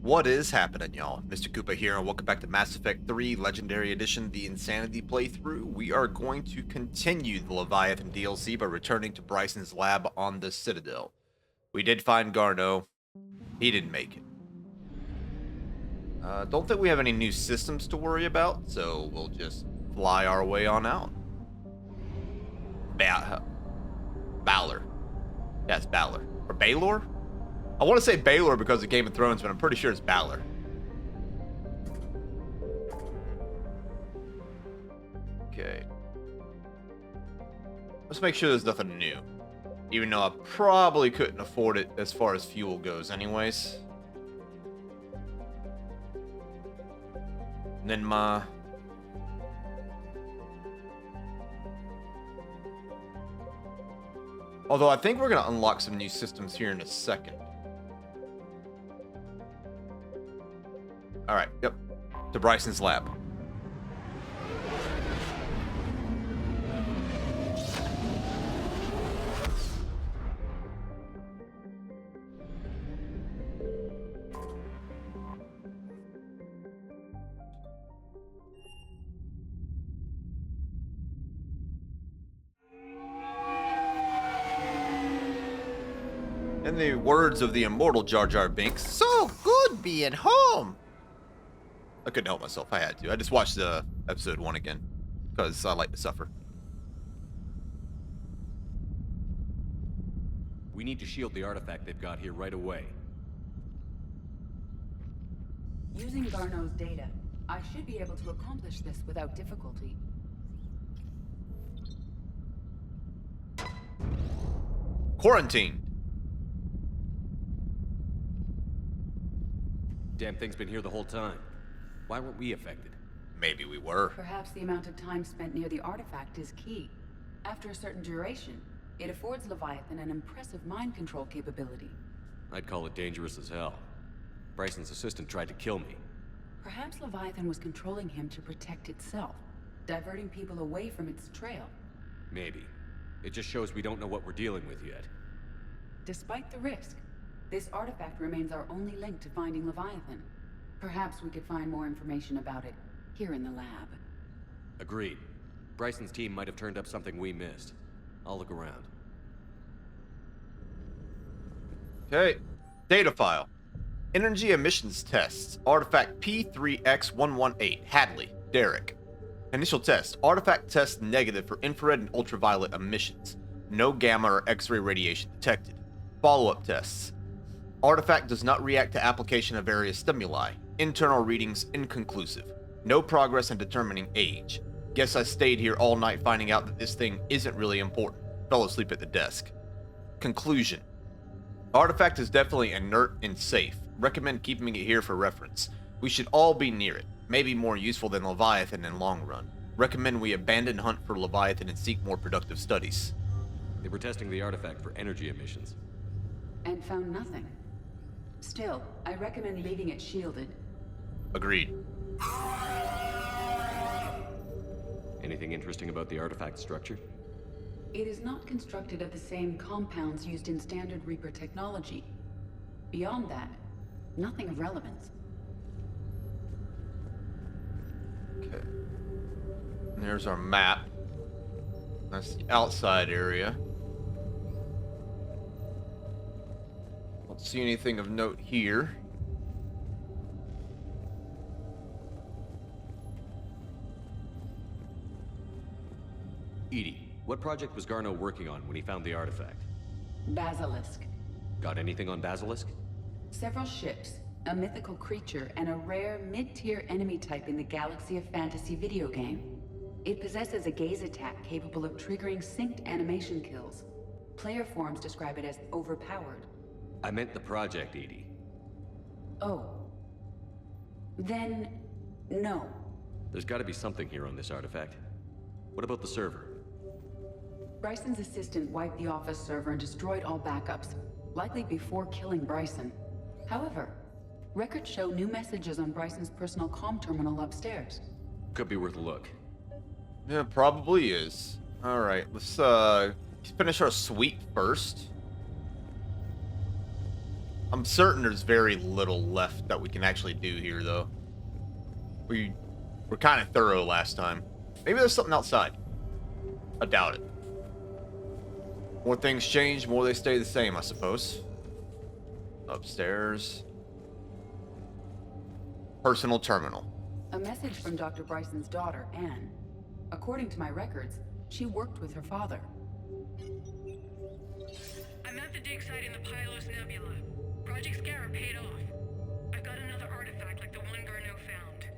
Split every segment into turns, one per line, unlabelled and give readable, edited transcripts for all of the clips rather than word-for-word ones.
What is happening, y'all? Mr. Koopa here, and welcome back to Mass Effect 3 Legendary Edition, the Insanity playthrough. We are going to continue the Leviathan DLC by returning to Bryson's lab on the Citadel. We did find Garneau. He didn't make it. Don't think we have any new systems to worry about, so we'll just fly our way on out. Balor. Yes, Balor. Or Baylor? I want to say Baylor because of Game of Thrones, but I'm pretty sure it's Balor. Okay. Let's make sure there's nothing new. Even though I probably couldn't afford it as far as fuel goes anyways. And then Although I think we're going to unlock some new systems here in a second. Alright, yep. To Bryson's lab. In the words of the immortal Jar Jar Binks, so good being home! I couldn't help myself. I had to. I just watched episode 1 again because I like to suffer.
We need to shield the artifact they've got here right away.
Using Garneau's data, I should be able to accomplish this without difficulty.
Quarantine.
Damn thing's been here the whole time. Why weren't we affected?
Maybe we were.
Perhaps the amount of time spent near the artifact is key. After a certain duration, it affords Leviathan an impressive mind control capability.
I'd call it dangerous as hell. Bryson's assistant tried to kill me.
Perhaps Leviathan was controlling him to protect itself, diverting people away from its trail.
Maybe. It just shows we don't know what we're dealing with yet.
Despite the risk, this artifact remains our only link to finding Leviathan. Perhaps we could find more information about it here in the lab.
Agreed. Bryson's team might have turned up something we missed. I'll look around.
Okay. Data file. Energy emissions tests. Artifact P3X118. Hadley. Derek. Initial test. Artifact test negative for infrared and ultraviolet emissions. No gamma or X-ray radiation detected. Follow-up tests. Artifact does not react to application of various stimuli. Internal readings inconclusive. No progress in determining age. Guess I stayed here all night finding out that this thing isn't really important. Fell asleep at the desk. Conclusion. Artifact is definitely inert and safe. Recommend keeping it here for reference. We should all be near it. Maybe more useful than Leviathan in long run. Recommend we abandon hunt for Leviathan and seek more productive studies.
They were testing the artifact for energy emissions.
And found nothing. Still, I recommend leaving it shielded.
Agreed.
Anything interesting about the artifact structure?
It is not constructed of the same compounds used in standard Reaper technology. Beyond that, nothing of relevance.
Okay. And there's our map. That's the outside area. Don't see anything of note here.
Edie, what project was Garneau working on when he found the artifact?
Basilisk.
Got anything on Basilisk?
Several ships, a mythical creature, and a rare mid-tier enemy type in the Galaxy of Fantasy video game. It possesses a gaze attack capable of triggering synced animation kills. Player forums describe it as overpowered.
I meant the project, Edie.
Oh. Then, no.
There's gotta be something here on this artifact. What about the server?
Bryson's assistant wiped the office server and destroyed all backups, likely before killing Bryson. However, records show new messages on Bryson's personal comm terminal upstairs.
Could be worth a look.
Yeah, probably is. Alright, let's finish our sweep first. I'm certain there's very little left that we can actually do here, though. We were kind of thorough last time. Maybe there's something outside. I doubt it. More things change, more they stay the same, I suppose. Upstairs. Personal terminal.
A message from Dr. Bryson's daughter, Anne. According to my records, she worked with her father.
I'm at the dig site in the Pylos Nebula. Project Scarab paid off. I've got another artifact like the one Garneau found.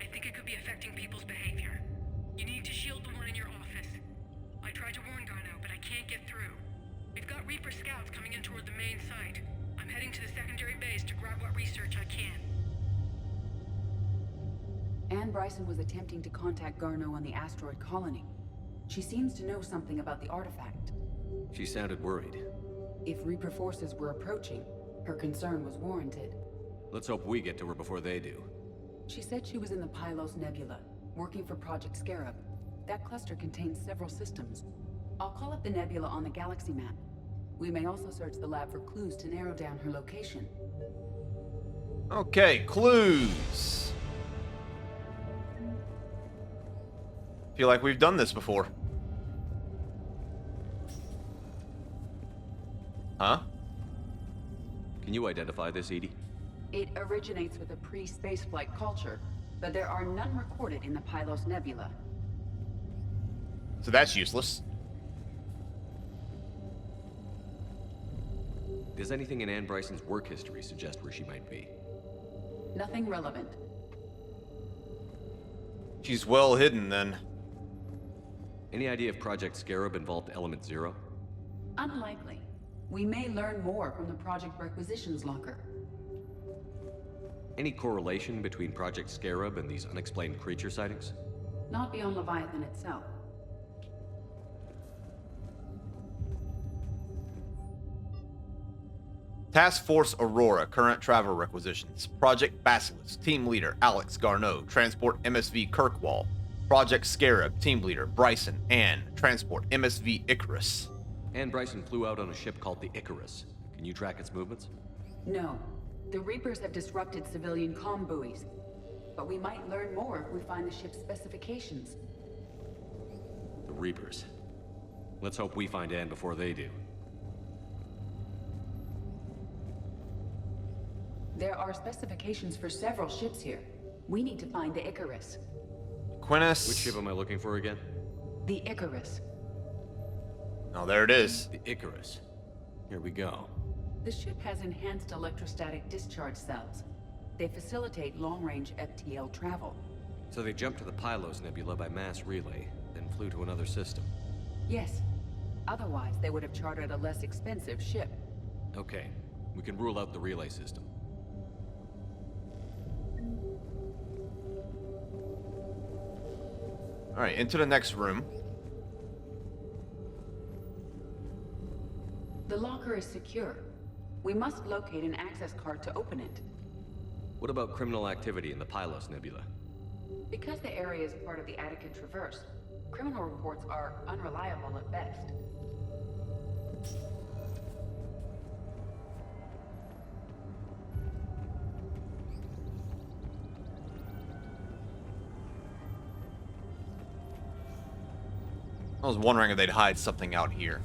I think it could be affecting people's behavior. You need to shield the one in your office. I tried to warn Garneau, but I can't get through. We've got Reaper scouts coming in toward the main site. I'm heading to the secondary base to grab what research I can.
Anne Bryson was attempting to contact Garneau on the asteroid colony. She seems to know something about the artifact.
She sounded worried.
If Reaper forces were approaching, her concern was warranted.
Let's hope we get to her before they do.
She said she was in the Pylos Nebula, working for Project Scarab. That cluster contains several systems. I'll call up the nebula on the galaxy map. We may also search the lab for clues to narrow down her location.
Okay, clues. Feel like we've done this before. Huh?
Can you identify this, Edie?
It originates with a pre-spaceflight culture, but there are none recorded in the Pylos Nebula.
So that's useless.
Does anything in Anne Bryson's work history suggest where she might be?
Nothing relevant.
She's well hidden then.
Any idea if Project Scarab involved Element Zero?
Unlikely. We may learn more from the Project Requisitions Locker.
Any correlation between Project Scarab and these unexplained creature sightings?
Not beyond Leviathan itself.
Task Force Aurora, current travel requisitions. Project Basilisk, team leader Alex Garneau, transport MSV Kirkwall. Project Scarab, team leader Bryson, Anne, transport MSV Icarus.
Anne Bryson flew out on a ship called the Icarus. Can you track its movements?
No. The Reapers have disrupted civilian comm buoys. But we might learn more if we find the ship's specifications.
The Reapers. Let's hope we find Anne before they do.
There are specifications for several ships here. We need to find the Icarus.
Quintus.
Which ship am I looking for again?
The Icarus.
Oh, there it is.
The Icarus. Here we go.
The ship has enhanced electrostatic discharge cells. They facilitate long-range FTL travel.
So they jumped to the Pylos Nebula by mass relay, then flew to another system.
Yes. Otherwise, they would have chartered a less expensive ship.
Okay, we can rule out the relay system.
Alright, into the next room.
The locker is secure. We must locate an access card to open it.
What about criminal activity in the Pylos Nebula?
Because the area is part of the Attica Traverse, criminal reports are unreliable at best.
I was wondering if they'd hide something out here.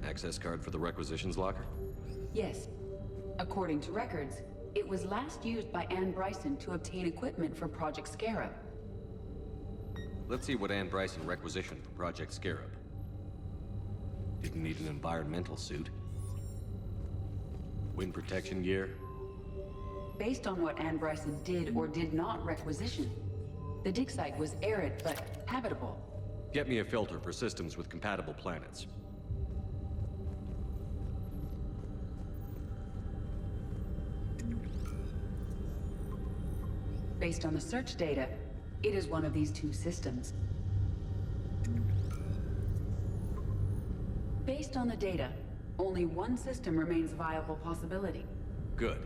Access card for the requisitions locker?
Yes. According to records, it was last used by Anne Bryson to obtain equipment for Project Scarab.
Let's see what Anne Bryson requisitioned for Project Scarab. Didn't need an environmental suit. Wind protection gear.
Based on what Anne Bryson did or did not requisition, the dig site was arid but habitable.
Get me a filter for systems with compatible planets.
Based on the search data, it is one of these two systems. Based on the data, only one system remains a viable possibility.
Good.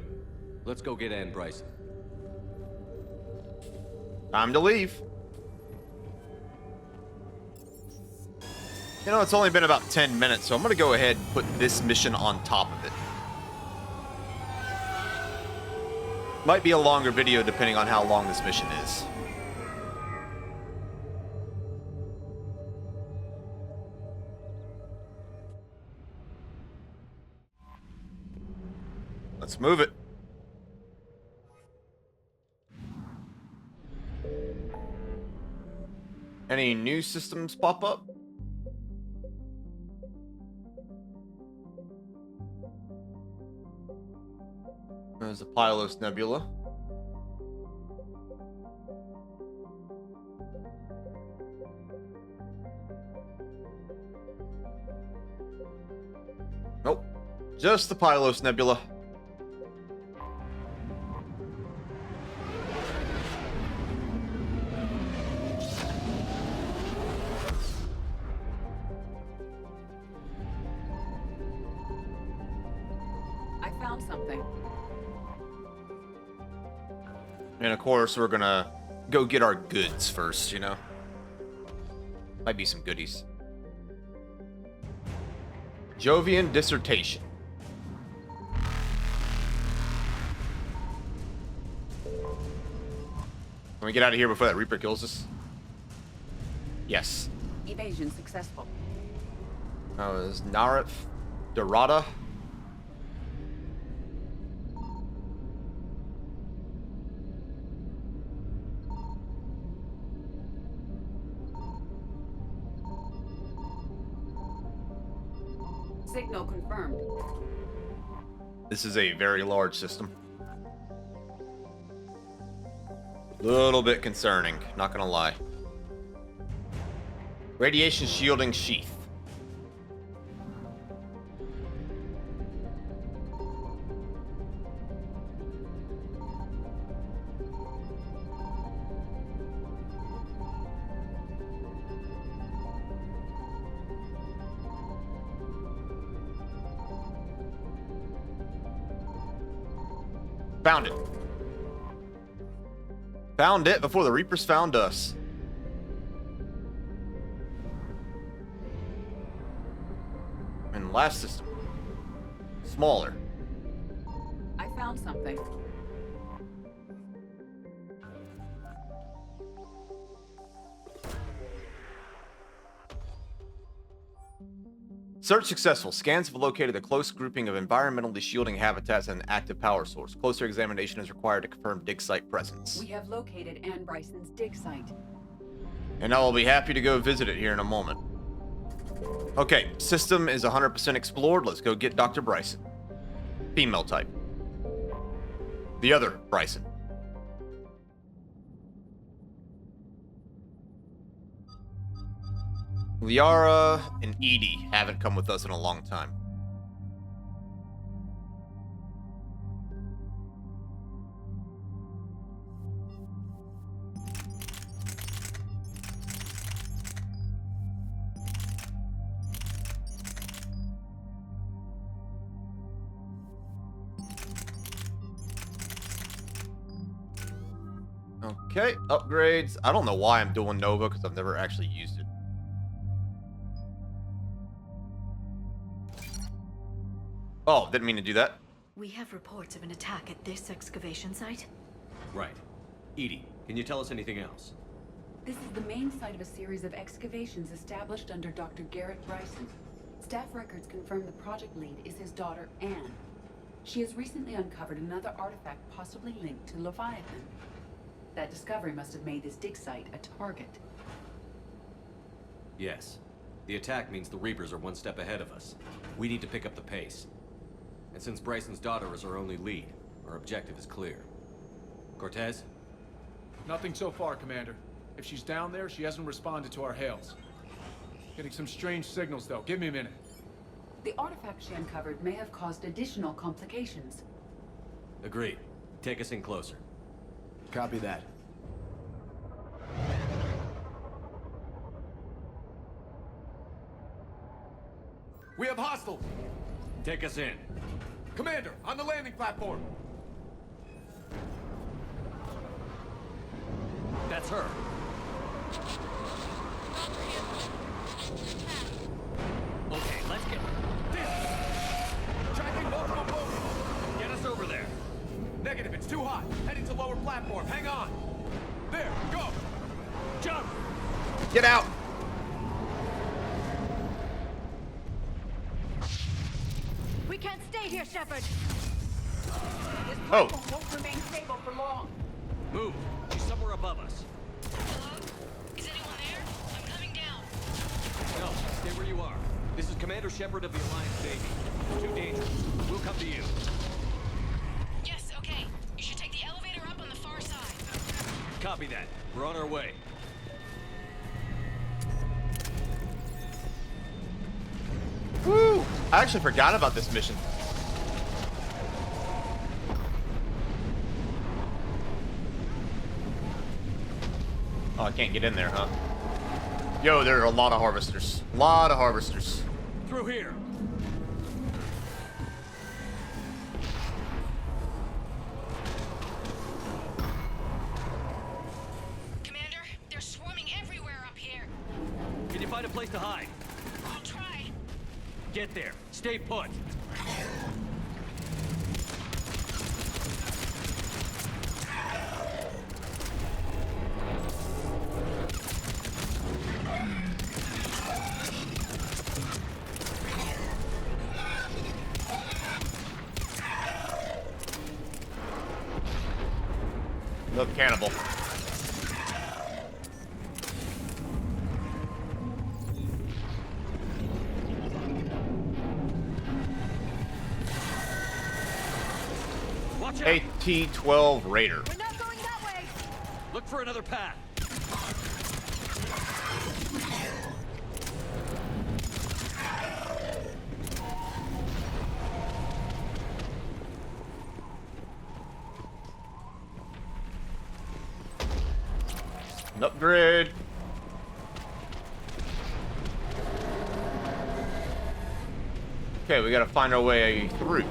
Let's go get Anne Bryson.
Time to leave. You know, it's only been about 10 minutes, so I'm going to go ahead and put this mission on top of it. Might be a longer video depending on how long this mission is. Let's move it. Any new systems pop up? There's the Pylos Nebula. Nope. Just the Pylos Nebula.
I found something.
And of course, we're gonna go get our goods first, you know? Might be some goodies. Jovian dissertation. Can we get out of here before that Reaper kills us? Yes.
Evasion successful.
Oh, is Narif Dorada?
Signal confirmed.
This is a very large system. Little bit concerning, not gonna lie. Radiation shielding sheath. Found it. Found it before the Reapers found us. And last system. Smaller.
I found something.
Search successful. Scans have located a close grouping of environmentally shielding habitats and an active power source. Closer examination is required to confirm dig site presence.
We have located Anne Bryson's dig site.
And I will be happy to go visit it here in a moment. Okay, system is 100% explored. Let's go get Dr. Bryson. Female type. The other Bryson. Liara and Edie haven't come with us in a long time. Okay, upgrades. I don't know why I'm doing Nova because I've never actually used it. Oh, didn't mean to do that.
We have reports of an attack at this excavation site.
Right. Edie, can you tell us anything else?
This is the main site of a series of excavations established under Dr. Garrett Bryson. Staff records confirm the project lead is his daughter, Anne. She has recently uncovered another artifact possibly linked to Leviathan. That discovery must have made this dig site a target.
Yes. The attack means the Reapers are one step ahead of us. We need to pick up the pace. And since Bryson's daughter is our only lead, our objective is clear. Cortez?
Nothing so far, Commander. If she's down there, she hasn't responded to our hails. Getting some strange signals, though. Give me a minute.
The artifact she uncovered may have caused additional complications.
Agreed. Take us in closer.
Copy that. We have hostiles!
Take us in.
Commander, on the landing platform!
That's her. lower platform. Hang on.
There, go! Jump!
Get out!
We can't stay here, Shepard.
Oh.
Won't remain stable for long.
Move. She's somewhere above us.
Hello? Is anyone there? I'm coming down.
No, stay where you are. This is Commander Shepard of the Alliance Navy. It's too dangerous. We'll come to you.
Yes, okay. You should take the elevator up on the far side.
Copy that. We're on our way.
Woo! I actually forgot about this mission. Oh, I can't get in there, huh? Yo, there are a lot of harvesters. A lot of harvesters.
Through here.
Commander, they're swarming everywhere up here.
Can you find a place to hide?
I'll try.
Get there. Stay put.
Look, cannibal.
Watch out.
AT-12 Raider.
We're not going that way.
Look for another path.
An upgrade. Okay, we gotta find our way through.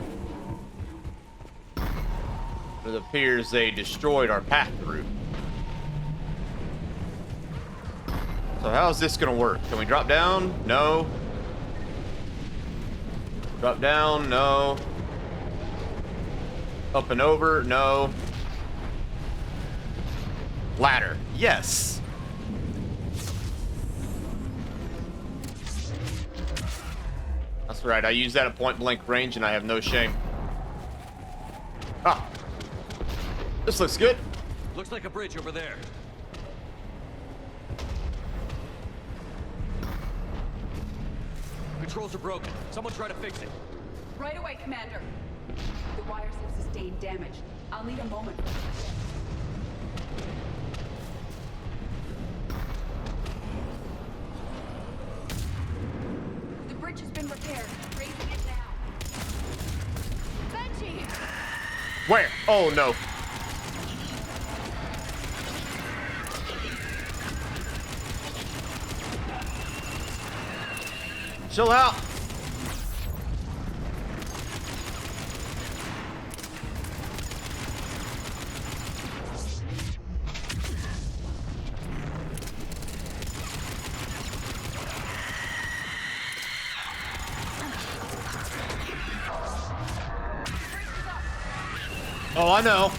It appears they destroyed our path through. So how's this gonna work? Can we drop down? No. Drop down? No. Up and over? No. Ladder. Yes. That's right. I use that at point blank range and I have no shame. Ah. This looks good.
Looks like a bridge over there. Controls are broken. Someone try to fix it.
Right away, Commander. The wires have sustained damage. I'll need a moment. The bridge has been repaired. Raising it now.
Banshee!
Where? Oh no. Chill out. Oh, I know.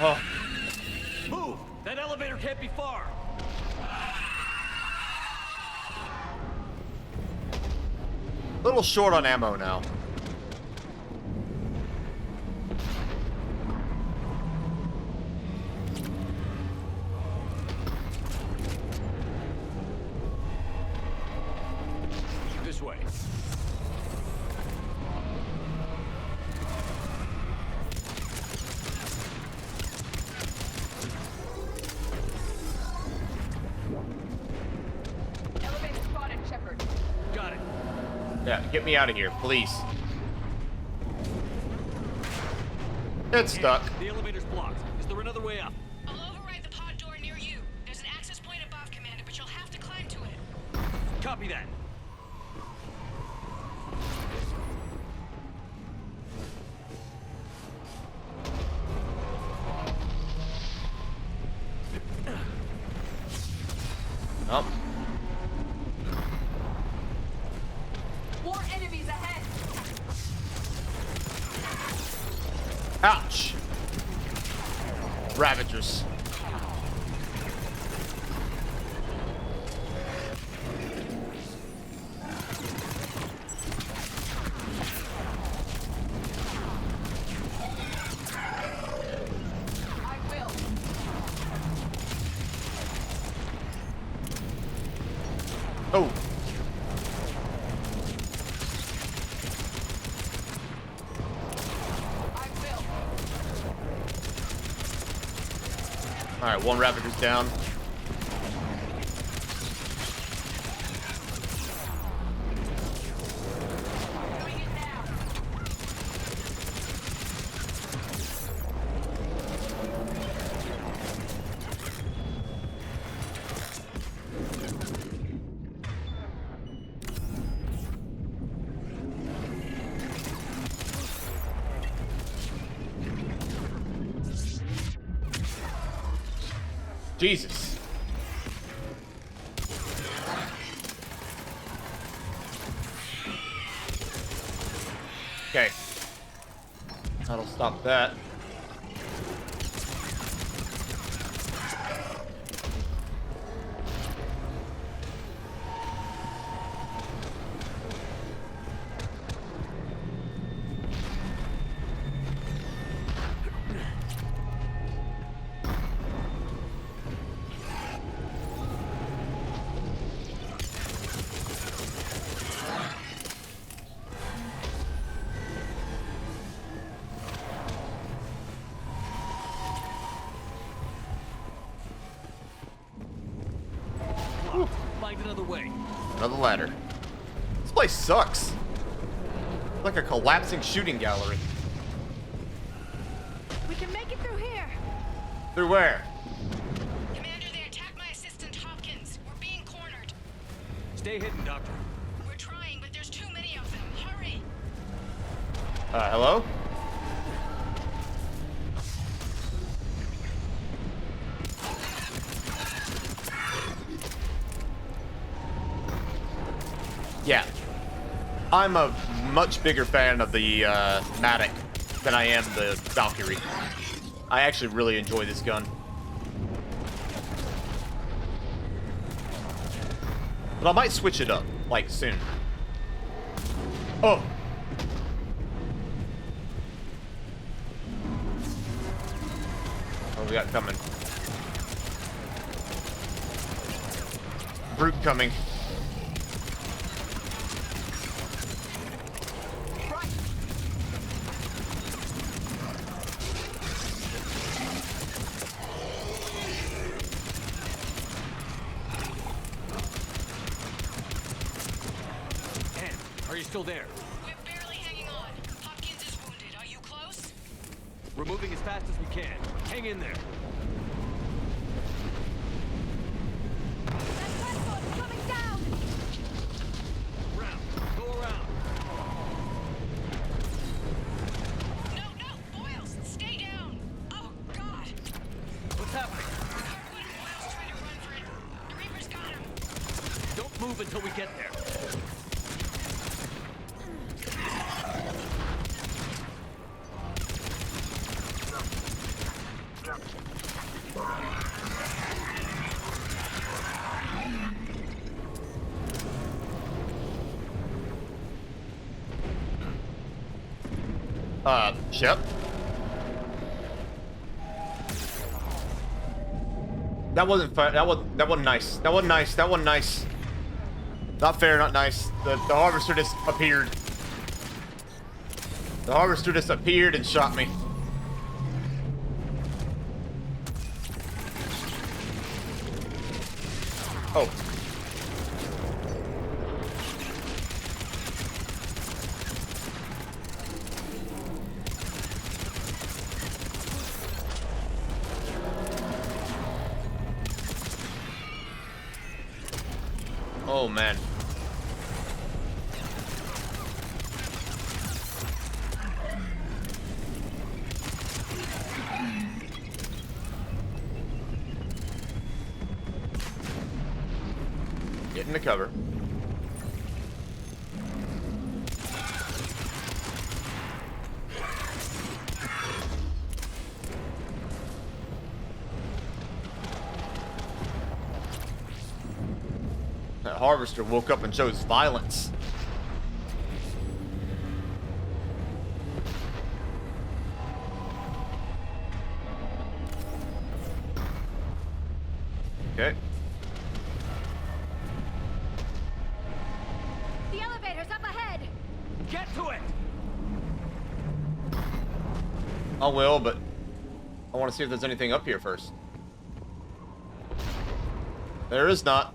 Oh,
Move! That elevator can't be far.
little short on ammo now.
This way.
Elevator spotted, Shepard.
Got it.
Yeah, get me out of here, please. It's stuck.
The elevator's blocked. Is there another way up?
I'll override the pod door near you. There's an access point above, Commander, but you'll have to climb to it.
Copy that.
Oh.
More enemies ahead.
Ouch. Ravagers.
I will.
Oh.
I will.
Alright, one Ravager's down.
Doing it now.
Jesus. Okay. That'll stop that.
Find another way.
Another ladder. This place sucks. It's like a collapsing shooting gallery.
We can make it through here.
Through where?
Commander, they attacked my assistant Hopkins. We're being cornered.
Stay hidden, Doctor.
We're trying, but there's too many of them. Hurry!
Hello? Yeah. I'm a much bigger fan of the Matic than I am the Valkyrie. I actually really enjoy this gun. But I might switch it up, like, soon. Oh! What do we got coming? Brute coming.
Are you still there?
We're barely hanging on. Hopkins is wounded. Are you close?
We're moving as fast as we can. Hang in there.
That platform's coming down.
Around. Go around.
No, Boyles, stay down. Oh, God.
What's happening?
Kirkwood and Boyles trying to run for it. The Reaper's got him.
Don't move until we get there.
Shep. That wasn't fair. That wasn't nice. That wasn't nice. That wasn't nice. Not fair, not nice. The harvester just appeared. The harvester just appeared and shot me. Oh. Oh, man. Get into cover. That harvester woke up and chose violence. Okay.
The elevator's up ahead!
Get to it!
I will, but I want to see if there's anything up here first. There is not.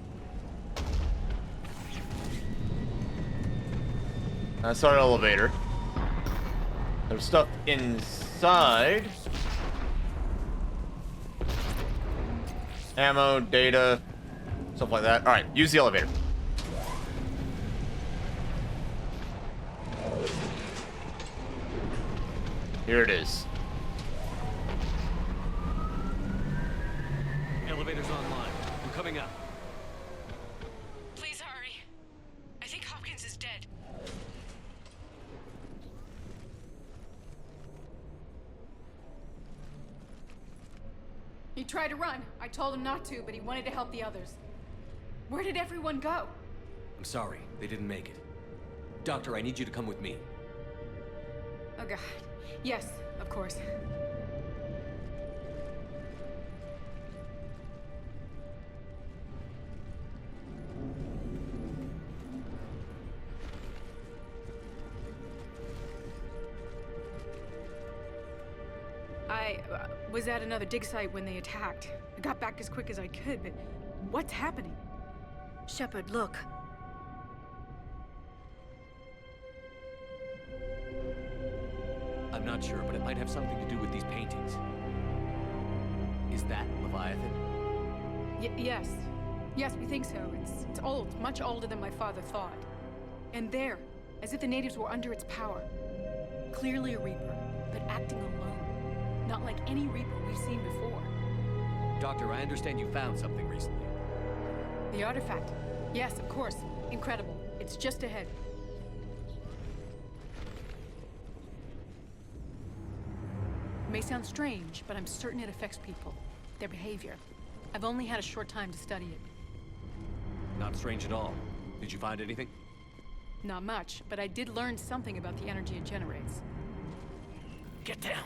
That's our elevator. There's stuff inside. Ammo, data, stuff like that. Alright, use the elevator. Here it is.
Elevator's online. I'm coming up.
Please hurry. I think Hopkins is dead.
He tried to run. I told him not to, but he wanted to help the others. Where did everyone go?
I'm sorry, they didn't make it. Doctor, I need you to come with me.
Oh god. Yes, of course. I was at another dig site when they attacked. I got back as quick as I could, but what's happening?
Shepard, look.
I'm not sure, but it might have something to do with these paintings. Is that Leviathan?
Yes. Yes, we think so. It's old, much older than my father thought. And there, as if the natives were under its power. Clearly a Reaper, but acting alone. Not like any Reaper we've seen before.
Doctor, I understand you found something recently.
The artifact. Yes, of course. Incredible. It's just ahead. It may sound strange, but I'm certain it affects people. Their behavior. I've only had a short time to study it.
Not strange at all. Did you find anything?
Not much, but I did learn something about the energy it generates.
Get down!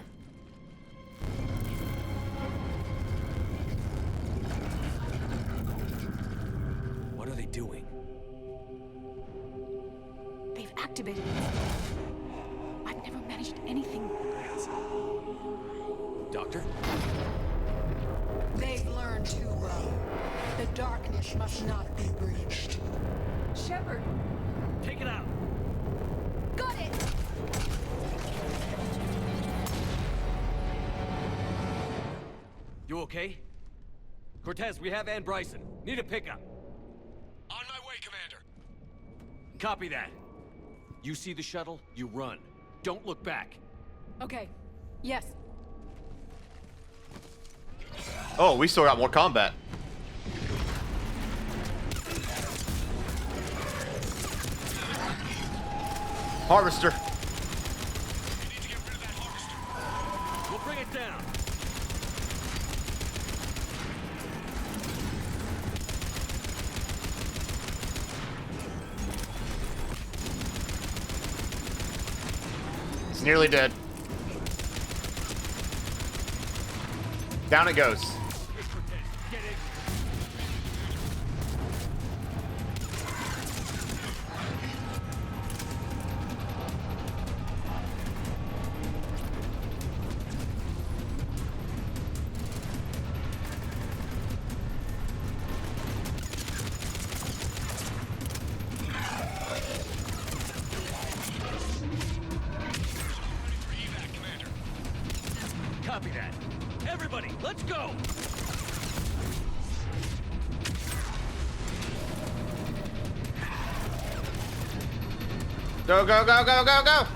What are they doing?
They've activated it. I've never managed anything.
Doctor?
They've learned too well. The darkness must not be breached.
Shepard!
Take it out!
Got it!
You okay? Cortez, we have Ann Bryson. Need a pickup.
On my way, Commander.
Copy that. You see the shuttle, you run. Don't look back.
Okay. Yes.
Oh, we still got more combat. Harvester.
We need to get rid of that harvester.
We'll bring it down.
It's nearly dead. Down it goes.
Get in. Copy that. Everybody, let's go!
Go, go, go, go, go, go!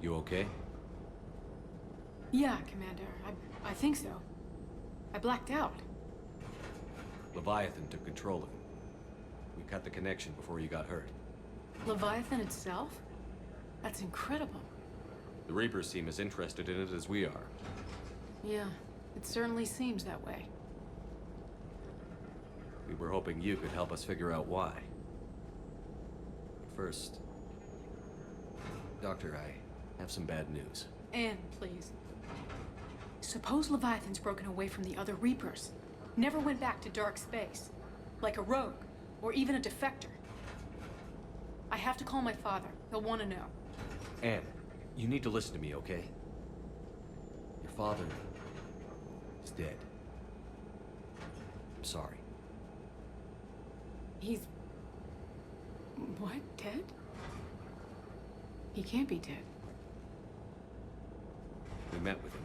You okay?
Yeah, Commander. I think so. I blacked out.
Leviathan took control of it. We cut the connection before you got hurt.
Leviathan itself? That's incredible.
The Reapers seem as interested in it as we are.
Yeah, it certainly seems that way.
We were hoping you could help us figure out why. First, Doctor, I have some bad news.
Anne, please. Suppose Leviathan's broken away from the other Reapers. Never went back to dark space. Like a rogue, or even a defector. I have to call my father. He'll want to know.
Anne, you need to listen to me, okay? Your father is dead. I'm sorry.
He's... what? Dead? He can't be dead.
We met with him,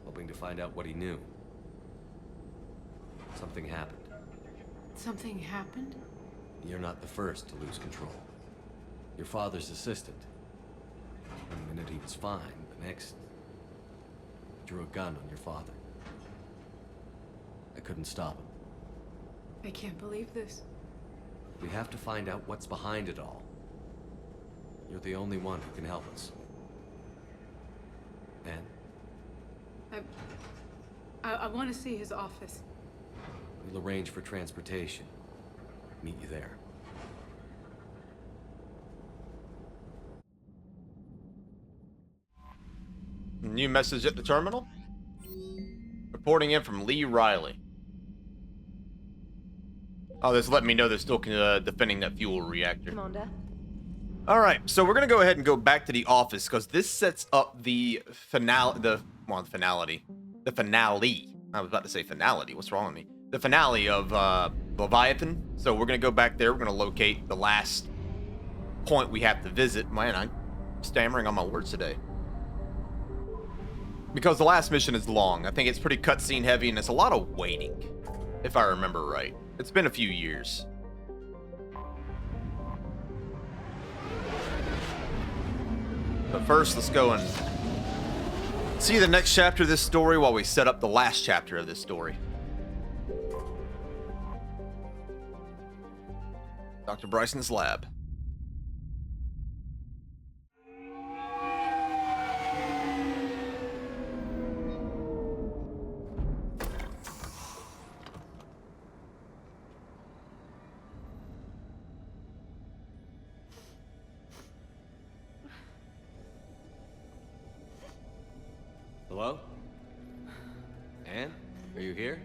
hoping to find out what he knew. Something happened.
Something happened?
You're not the first to lose control. Your father's assistant. One minute he was fine, the next... drew a gun on your father. I couldn't stop him.
I can't believe this.
We have to find out what's behind it all. You're the only one who can help us. Anne?
I want to see his office.
We'll arrange for transportation. Meet you there.
New message at the terminal. Reporting in from Lee Riley. Oh, this let me know they're still defending that fuel reactor.
Commander.
All right, so we're gonna go ahead and go back to the office because this sets up the finale. The finale. I was about to say finality. What's wrong with me? The finale of Leviathan. So we're gonna go back there. We're gonna locate the last point we have to visit. Man, I'm stammering on my words today. Because the last mission is long. I think it's pretty cutscene heavy and it's a lot of waiting, if I remember right. It's been a few years. But first, let's go and see the next chapter of this story while we set up the last chapter of this story. Dr. Bryson's lab.
Hello? Anne? Are you here?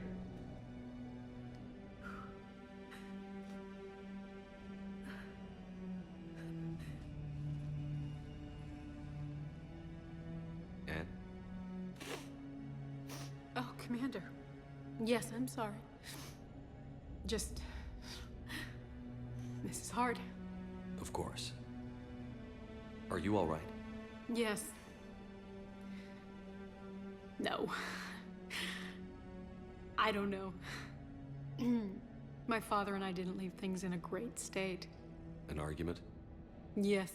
Anne?
Oh, Commander. Yes, I'm sorry. Just... this is hard.
Of course. Are you all right?
Yes. No. I don't know. My father and I didn't leave things in a great state.
An argument?
Yes.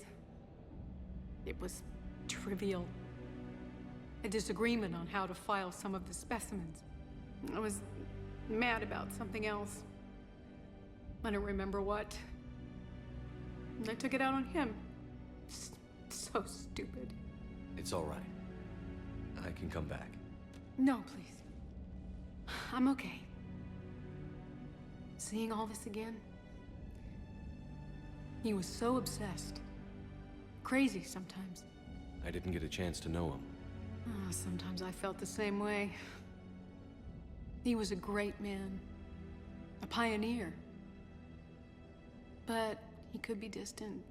It was trivial. A disagreement on how to file some of the specimens. I was mad about something else. I don't remember what. And I took it out on him. So stupid.
It's all right. I can come back.
No, please. I'm okay. Seeing all this again? He was so obsessed. Crazy sometimes.
I didn't get a chance to know him.
Oh, sometimes I felt the same way. He was a great man. A pioneer. But he could be distant.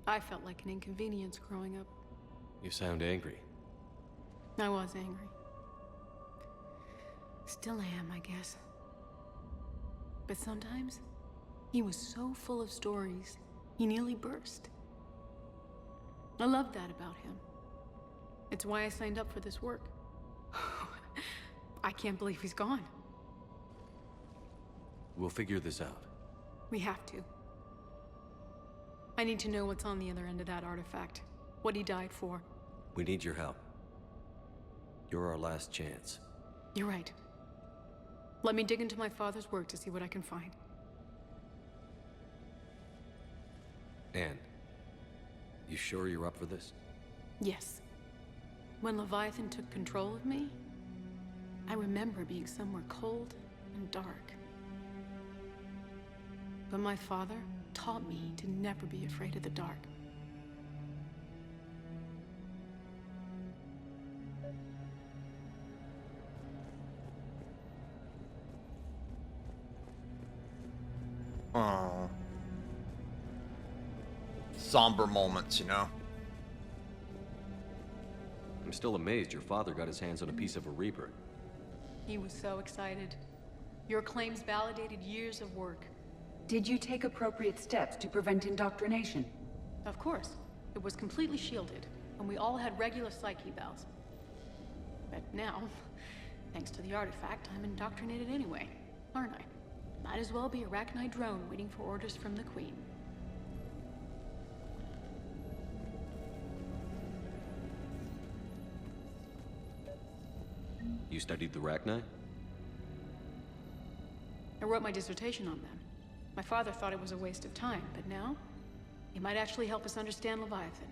I felt like an inconvenience growing up.
You sound angry.
I was angry. Still am, I guess. But sometimes, he was so full of stories, he nearly burst. I love that about him. It's why I signed up for this work. I can't believe he's gone.
We'll figure this out.
We have to. I I need to know what's on the other end of that artifact. What he died for.
We need your help. You're our last chance.
You're right. Let me dig into my father's work to see what I can find.
Anne, you sure you're up for this?
Yes. When Leviathan took control of me, I remember being somewhere cold and dark. But my father taught me to never be afraid of the dark.
Oh. Somber moments, you know?
I'm still amazed your father got his hands on a piece of a Reaper.
He was so excited. Your claims validated years of work.
Did you take appropriate steps to prevent indoctrination?
Of course. It was completely shielded, and we all had regular psych evals. But now, thanks to the artifact, I'm indoctrinated anyway, aren't I? Might as well be a Arachnite drone waiting for orders from the Queen.
You studied the Arachnite?
I wrote my dissertation on them. My father thought it was a waste of time, but now, it might actually help us understand Leviathan.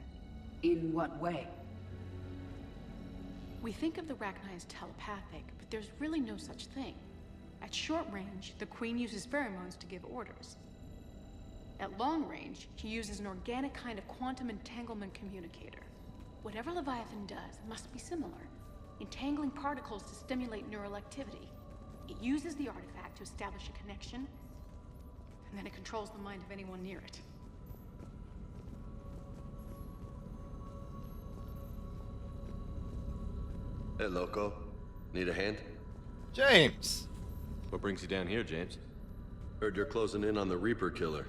In what way?
We think of the Arachnite as telepathic, but there's really no such thing. At short range, the Queen uses pheromones to give orders. At long range, she uses an organic kind of quantum entanglement communicator. Whatever Leviathan does must be similar, entangling particles to stimulate neural activity. It uses the artifact to establish a connection, and then it controls the mind of anyone near it.
Hey, Loco. Need a hand?
James!
What brings you down here, James?
Heard you're closing in on the Reaper killer.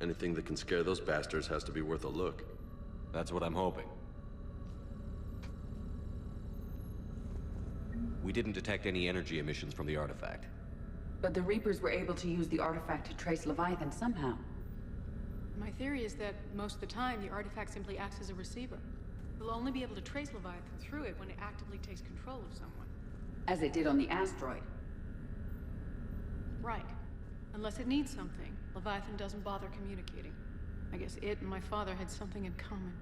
Anything that can scare those bastards has to be worth a look.
That's what I'm hoping. We didn't detect any energy emissions from the artifact.
But the Reapers were able to use the artifact to trace Leviathan somehow.
My theory is that most of the time, the artifact simply acts as a receiver. We'll only be able to trace Leviathan through it when it actively takes control of someone.
As it did on the asteroid.
Right. Unless it needs something, Leviathan doesn't bother communicating. I guess it and my father had something in common.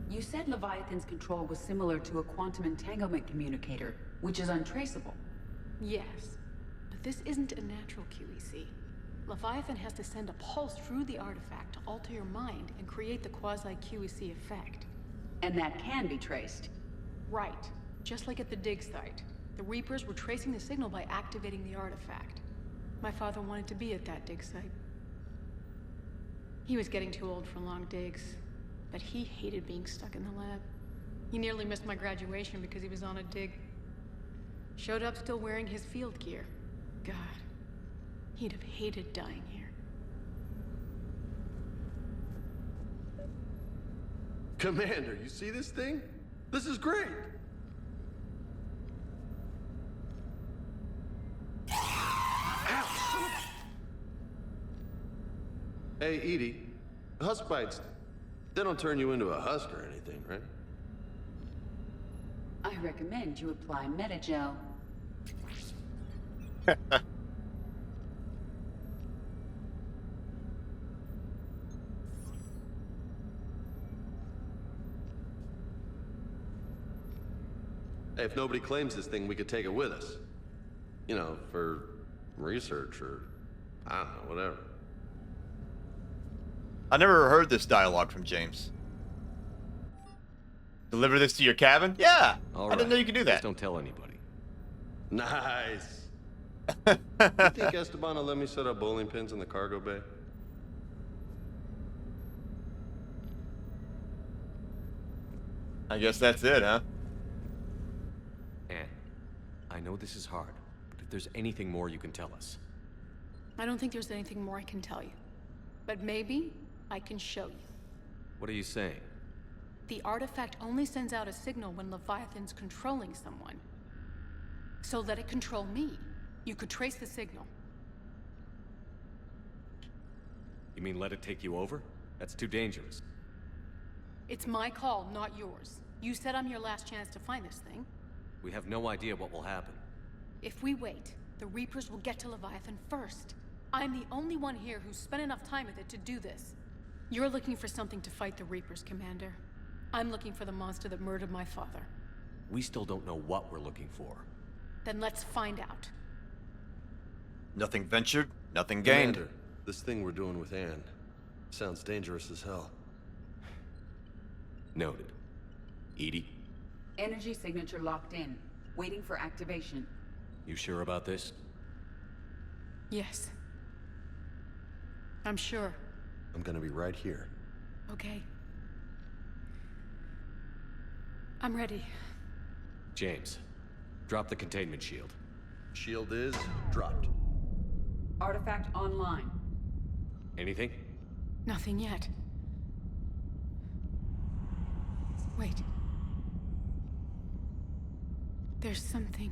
You said Leviathan's control was similar to a quantum entanglement communicator, which is untraceable.
Yes, but this isn't a natural QEC. Leviathan has to send a pulse through the artifact to alter your mind and create the quasi-QEC effect.
And that can be traced.
Right. Just like at the dig site. The Reapers were tracing the signal by activating the artifact. My father wanted to be at that dig site. He was getting too old for long digs, but he hated being stuck in the lab. He nearly missed my graduation because he was on a dig. Showed up still wearing his field gear. God, he'd have hated dying here.
Commander, you see this thing? This is great! Hey, Edie, husk bites, they don't turn you into a husk or anything, right?
I recommend you apply Metagel.
Hey, if nobody claims this thing, we could take it with us. You know, for research or, I don't know, whatever.
I never heard this dialogue from James. Deliver this to your cabin? Yeah!
All
I didn't know you could do
Just
that.
don't tell anybody.
Nice! You think Esteban will let me set up bowling pins in the cargo bay?
I guess that's it, huh?
Anne, I know this is hard, but if there's anything more you can tell us.
I don't think there's anything more I can tell you. But maybe I can show you.
What are you saying?
The artifact only sends out a signal when Leviathan's controlling someone. So let it control me. You could trace the signal.
You mean let it take you over? That's too dangerous.
It's my call, not yours. You said I'm your last chance to find this thing.
We have no idea what will happen.
If we wait, the Reapers will get to Leviathan first. I'm the only one here who's spent enough time with it to do this. You're looking for something to fight the Reapers, Commander. I'm looking for the monster that murdered my father.
We still don't know what we're looking for.
Then let's find out.
Nothing ventured, nothing gained.
Commander, this thing we're doing with Anne sounds dangerous as hell.
Noted. Edie,
Energy signature locked in. Waiting for activation.
you sure about this?
Yes. I'm sure.
I'm gonna be right here.
Okay. I'm ready.
James, drop the containment shield.
Shield is dropped.
Artifact online.
Anything?
Nothing yet. Wait. There's something.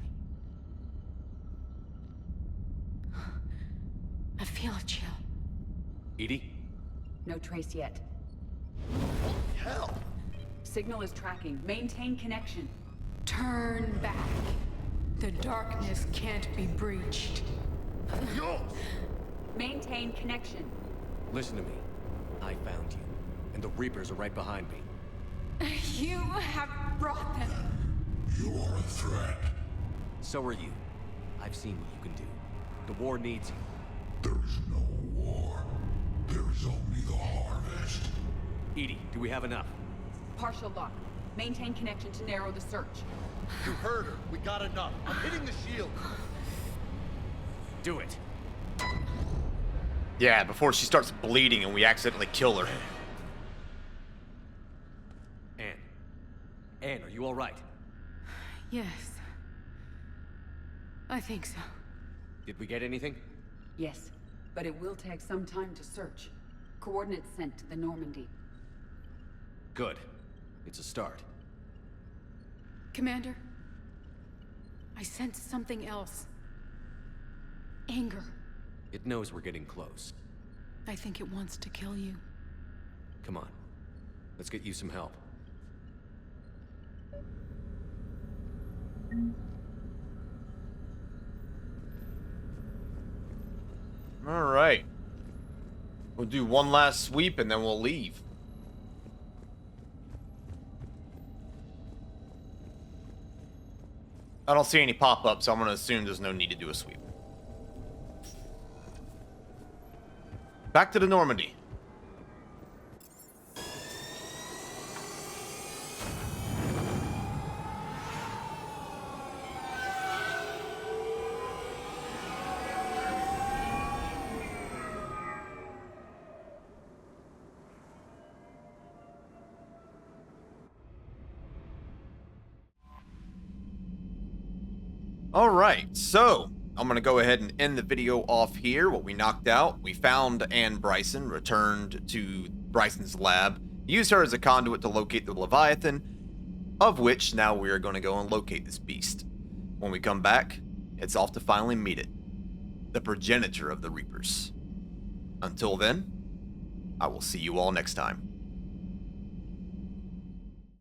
I feel a chill.
Edie?
No trace yet.
Hell!
Signal is tracking. Maintain connection.
Turn back. The darkness can't be breached.
Maintain connection.
Listen to me. I found you, and the Reapers are right behind me.
You have brought them.
You are a threat.
So are you. I've seen what you can do. The war needs you.
There is no war. There is only the harvest.
Edie, do we have enough?
Partial lock. Maintain connection to narrow the search.
You heard her. We got enough. I'm hitting the shield.
Do it.
Yeah, before she starts bleeding and we accidentally kill her.
Anne, are you all right?
Yes. I think so.
Did we get anything?
Yes, but it will take some time to search. Coordinates sent to the Normandy.
Good. It's a start.
Commander, I sense something else. Anger.
It knows we're getting close.
I think it wants to kill you.
Come on. Let's get you some help.
All right. We'll do one last sweep and then we'll leave. I don't see any pop-ups, so I'm going to assume there's no need to do a sweep. Back to the Normandy. Alright, so I'm going to go ahead and end the video off here. What we knocked out, we found Anne Bryson, returned to Bryson's lab, used her as a conduit to locate the Leviathan, of which now we are going to go and locate this beast. When we come back, it's off to finally meet it, the progenitor of the Reapers. Until then, I will see you all next time.